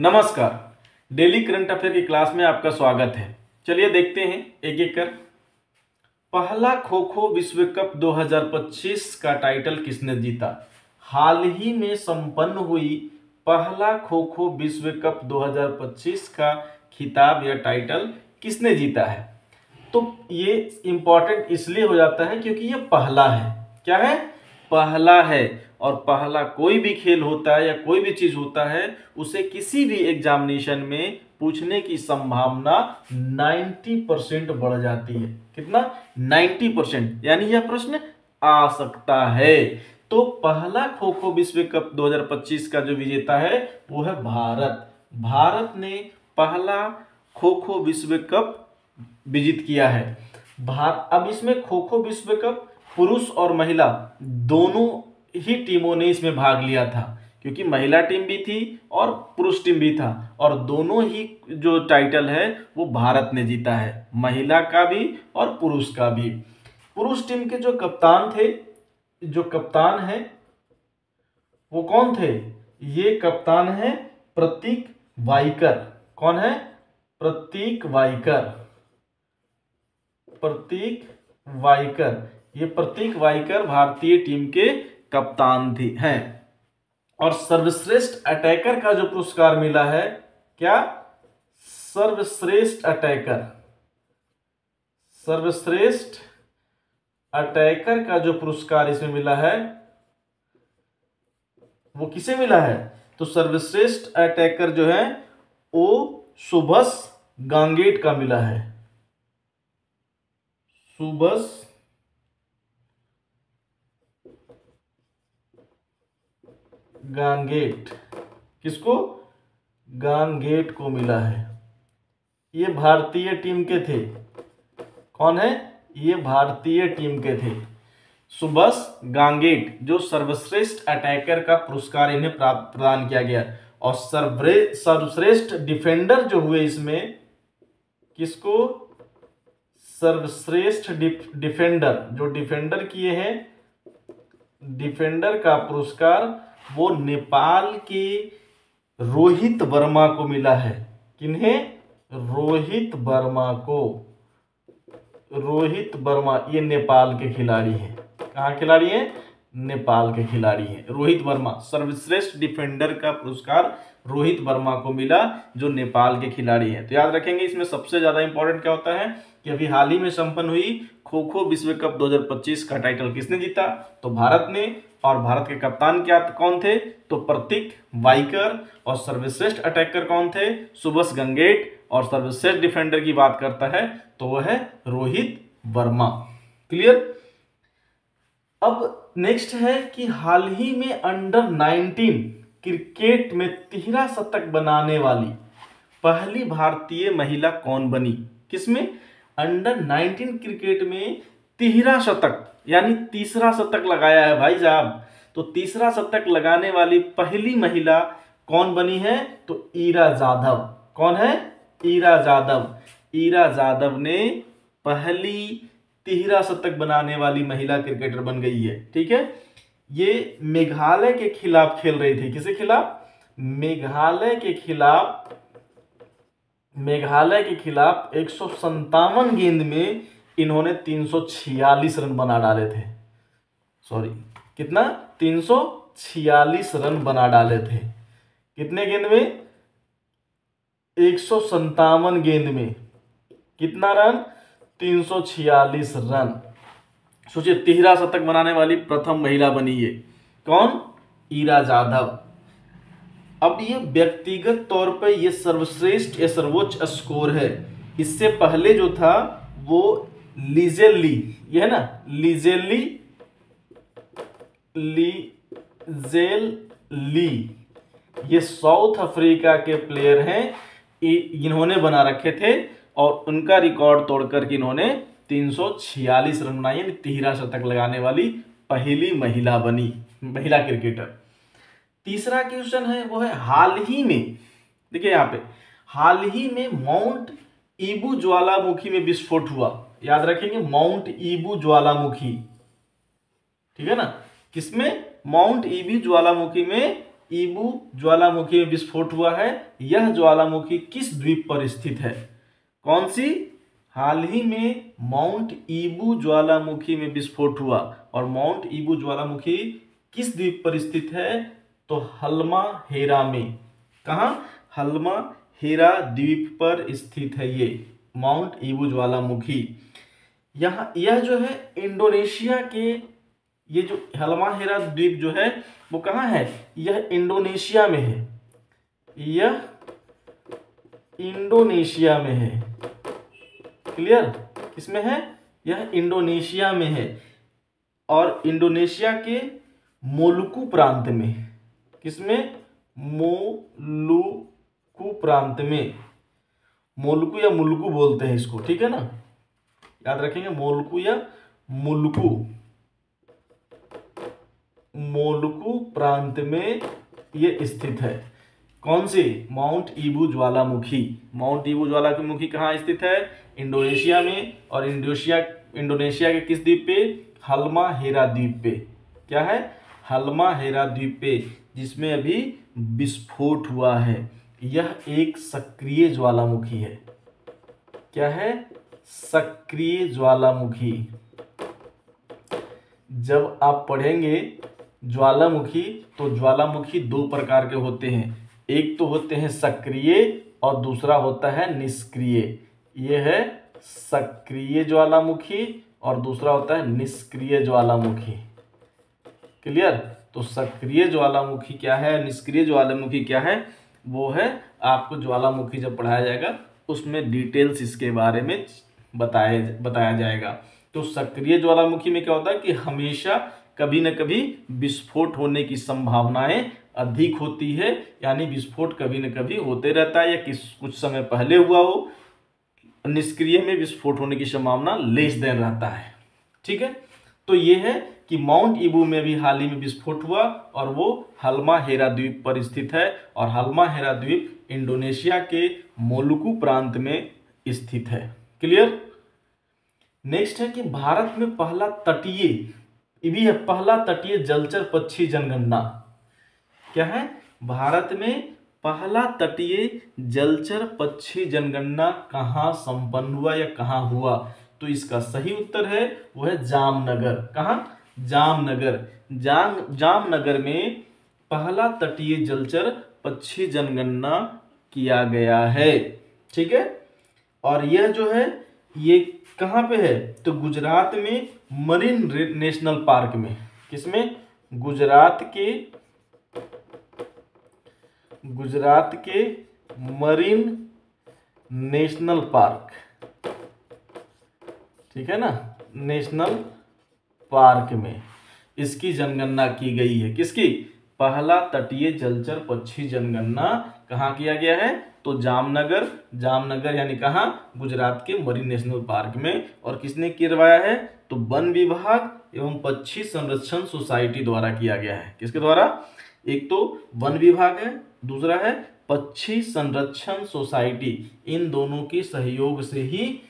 नमस्कार। Daily current affair की class में आपका स्वागत है। चलिए देखते हैं एक एक कर। पहला खो खो विश्व कप 2025 का टाइटल किसने जीता? हाल ही में संपन्न हुई पहला खो खो विश्व कप 2025 का खिताब या टाइटल किसने जीता है? तो ये इंपॉर्टेंट इसलिए हो जाता है क्योंकि ये पहला है। क्या है? पहला है। और पहला कोई भी खेल होता है या कोई भी चीज होता है, उसे किसी भी एग्जामिनेशन में पूछने की संभावना 90% बढ़ जाती है। कितना? 90%। यानी यह प्रश्न आ सकता है। तो पहला खो खो विश्व कप 2025 का जो विजेता है वो है भारत। भारत ने पहला खो खो विश्व कप विजित किया है। अब इसमें खो खो विश्व कप पुरुष और महिला दोनों ही टीमों ने इसमें भाग लिया था, क्योंकि महिला टीम भी थी और पुरुष टीम भी था, और दोनों ही जो टाइटल है वो भारत ने जीता है, महिला का भी और पुरुष का भी। पुरुष टीम के जो कप्तान थे, जो कप्तान है वो कौन थे? ये कप्तान है प्रतीक वाइकर। कौन है? प्रतीक वाइकर। प्रतीक वाइकर। ये प्रतीक वाइकर भारतीय टीम के कप्तान थी हैं। और सर्वश्रेष्ठ अटैकर का जो पुरस्कार मिला है, क्या? सर्वश्रेष्ठ अटैकर। सर्वश्रेष्ठ अटैकर का जो पुरस्कार इसमें मिला है वो किसे मिला है? तो सर्वश्रेष्ठ अटैकर जो है वो सुभाष गांगेट का मिला है। सुभाष गांगेट। किसको? गांगेट को मिला है। ये भारतीय टीम के थे। कौन है? ये भारतीय टीम के थे। सुभाष गांगेट, जो सर्वश्रेष्ठ अटैकर का पुरस्कार इन्हें प्रदान किया गया। और सर्वश्रेष्ठ डिफेंडर जो हुए इसमें, किसको? सर्वश्रेष्ठ डिफेंडर, जो डिफेंडर किए हैं, डिफेंडर का पुरस्कार वो नेपाल के रोहित वर्मा को मिला है। किन्हें? रोहित वर्मा को। रोहित वर्मा ये नेपाल के खिलाड़ी हैं। कहाँ खिलाड़ी हैं? नेपाल के खिलाड़ी हैं। रोहित वर्मा, सर्वश्रेष्ठ डिफेंडर का पुरस्कार रोहित वर्मा को मिला, जो नेपाल के खिलाड़ी हैं। तो याद रखेंगे, इसमें सबसे ज्यादा इंपॉर्टेंट क्या होता है कि अभी हाल ही में संपन्न हुई खो खो विश्व कप 2025 का टाइटल किसने जीता? तो भारत ने। और भारत के कप्तान क्या कौन थे? तो प्रतीक वाइकर। और सर्वश्रेष्ठ अटैकर कौन थे? सुभाष गंगेट। और सर्वश्रेष्ठ डिफेंडर की बात करता है तो वह है रोहित वर्मा। क्लियर? अब नेक्स्ट है कि हाल ही में अंडर 19 क्रिकेट में तिहरा शतक बनाने वाली पहली भारतीय महिला कौन बनी? किसमें? अंडर 19 क्रिकेट में तिहरा शतक, यानी तीसरा शतक लगाया है भाई साहब। तो तीसरा शतक लगाने वाली पहली महिला कौन बनी है? तो ईरा जाधव। कौन है? ईरा जाधव। ईरा जाधव ने पहली तिहरा शतक बनाने वाली महिला क्रिकेटर बन गई है। ठीक है? ये मेघालय के खिलाफ खेल रही थी। किसके खिलाफ? मेघालय के खिलाफ। मेघालय के खिलाफ 157 गेंद में इन्होंने 346 रन बना डाले थे। सॉरी, कितना? 346 रन बना डाले थे। कितने गेंद में? 157 गेंद में कितना रन? 346 रन। सोचिए, तिहरा शतक बनाने वाली प्रथम महिला बनी है। कौन? ईरा जाधव। अब ये व्यक्तिगत तौर पर ये सर्वश्रेष्ठ या सर्वोच्च स्कोर है। इससे पहले जो था वो लिजेली, ये है ना, लिजेली ये साउथ अफ्रीका के प्लेयर हैं। इन्होंने बना रखे थे और उनका रिकॉर्ड तोड़कर के इन्होंने 346 रन बनाए, यानी तिहरा शतक लगाने वाली पहली महिला बनी, महिला क्रिकेटर। तीसरा क्वेश्चन है वो है हाल ही में, देखिए यहाँ पे, हाल ही में माउंट ईबू ज्वालामुखी में विस्फोट हुआ। याद रखेंगे, माउंट ईबू ज्वालामुखी। ठीक है ना? किसमें? माउंट ईबू ज्वालामुखी में ईबू ज्वालामुखी में विस्फोट हुआ है। यह ज्वालामुखी किस द्वीप पर स्थित है? कौन सी? हाल ही में माउंट ईबू ज्वालामुखी में विस्फोट हुआ, और माउंट ईबू ज्वालामुखी किस द्वीप पर स्थित है? तो हल्माहेरा में। कहाँ? हल्माहेरा द्वीप पर स्थित है ये माउंट ईबू ज्वालामुखी। यह जो है इंडोनेशिया के, ये जो हल्माहेरा द्वीप जो है वो कहाँ है? यह इंडोनेशिया में है। यह इंडोनेशिया में है। क्लियर? किसमें है? यह इंडोनेशिया में है, और इंडोनेशिया के मोलुकू प्रांत में। किसमें? मोलुकू प्रांत में। मोलुकू या मुलुकू बोलते हैं इसको, ठीक है ना, याद रखेंगे, मोलुकू या मुलुकू। मोलुकू प्रांत में ये स्थित है। कौन सी? माउंट ईबू ज्वालामुखी। माउंट ईबू ज्वालामुखी कहाँ स्थित है? इंडोनेशिया में। और इंडोनेशिया के किस द्वीप पे? हल्माहेरा द्वीप पे। क्या है? हल्माहेरा द्वीप पे, जिसमें अभी विस्फोट हुआ है। यह एक सक्रिय ज्वालामुखी है। क्या है? सक्रिय ज्वालामुखी। जब आप पढ़ेंगे ज्वालामुखी तो ज्वालामुखी दो प्रकार के होते हैं, एक तो होते हैं सक्रिय और दूसरा होता है निष्क्रिय। यह है सक्रिय ज्वालामुखी और दूसरा होता है निष्क्रिय ज्वालामुखी। क्लियर? तो सक्रिय ज्वालामुखी क्या है, निष्क्रिय ज्वालामुखी क्या है, वो है आपको ज्वालामुखी जब पढ़ाया जाएगा उसमें डिटेल्स इसके बारे में बताया जाएगा। तो सक्रिय ज्वालामुखी में क्या होता है कि हमेशा कभी न कभी विस्फोट होने की संभावनाएं अधिक होती है, यानी विस्फोट कभी न कभी होते रहता है, या कुछ समय पहले हुआ हो। निष्क्रिय में विस्फोट होने की संभावना लेस देन रहता है। ठीक है, तो ये है कि माउंट ईबू में भी हाल ही में विस्फोट हुआ, और वो हल्माहेरा द्वीप पर स्थित है, और हल्माहेरा द्वीप इंडोनेशिया के मोलुकू प्रांत में स्थित है। क्लियर? नेक्स्ट है कि भारत में पहला तटीय जलचर पक्षी जनगणना। क्या है? भारत में पहला तटीय जलचर पक्षी जनगणना कहाँ संपन्न हुआ या कहाँ हुआ? तो इसका सही उत्तर है वो है जामनगर। कहाँ? जामनगर। जामनगर में पहला तटीय जलचर पक्षी जनगणना किया गया है। ठीक है, और यह जो है ये कहाँ पे है? तो गुजरात में मरीन नेशनल पार्क में। किसमें? गुजरात के मरीन नेशनल पार्क। ठीक है ना, नेशनल पार्क में इसकी जनगणना की गई है। किसकी? पहला तटीय जलचर पक्षी जनगणना कहाँ किया गया है? तो जामनगर यानी कहाँ? गुजरात के मरीन नेशनल पार्क में। और किसने करवाया है? तो वन विभाग एवं पक्षी संरक्षण सोसाइटी द्वारा किया गया है। किसके द्वारा? एक तो वन विभाग है, दूसरा है पक्षी संरक्षण सोसाइटी। इन दोनों के सहयोग से ही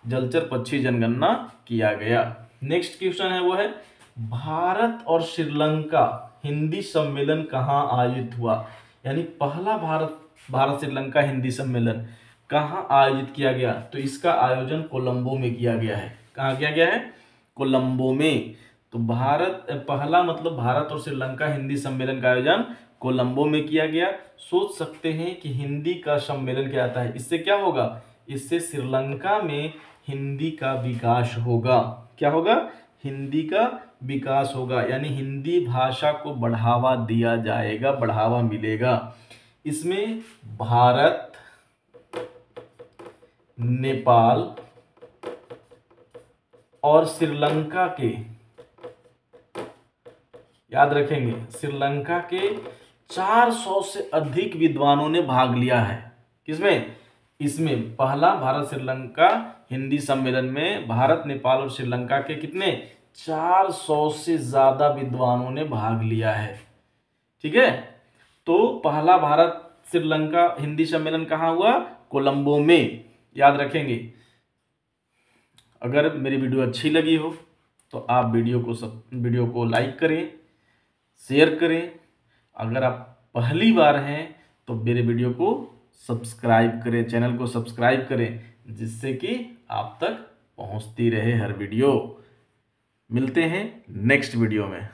जलचर पक्षी जनगणना किया गया। नेक्स्ट क्वेश्चन है वो है भारत और श्रीलंका हिंदी सम्मेलन कहाँ आयोजित हुआ? यानी पहला भारत श्रीलंका हिंदी सम्मेलन कहाँ आयोजित किया गया? तो इसका आयोजन कोलंबो में किया गया है। कहाँ किया गया है? कोलंबो में। तो पहला मतलब भारत और श्रीलंका हिंदी सम्मेलन का आयोजन कोलंबो में किया गया। सोच सकते हैं कि हिंदी का सम्मेलन क्या आता है, इससे क्या होगा? इससे श्रीलंका में हिंदी का विकास होगा। क्या होगा? हिंदी का विकास होगा, यानी हिंदी भाषा को बढ़ावा दिया जाएगा, बढ़ावा मिलेगा। इसमें भारत, नेपाल और श्रीलंका के, याद रखेंगे, श्रीलंका के 400 से अधिक विद्वानों ने भाग लिया है। किसमें? इसमें पहला भारत श्रीलंका हिंदी सम्मेलन में भारत, नेपाल और श्रीलंका के कितने? 400 से ज्यादा विद्वानों ने भाग लिया है। ठीक है, तो पहला भारत श्रीलंका हिंदी सम्मेलन कहाँ हुआ? कोलंबो में। याद रखेंगे। अगर मेरी वीडियो अच्छी लगी हो तो आप वीडियो को लाइक करें, शेयर करें। अगर आप पहली बार हैं तो मेरे वीडियो को सब्सक्राइब करें, चैनल को सब्सक्राइब करें, जिससे कि आप तक पहुंचती रहे हर वीडियो। मिलते हैं नेक्स्ट वीडियो में।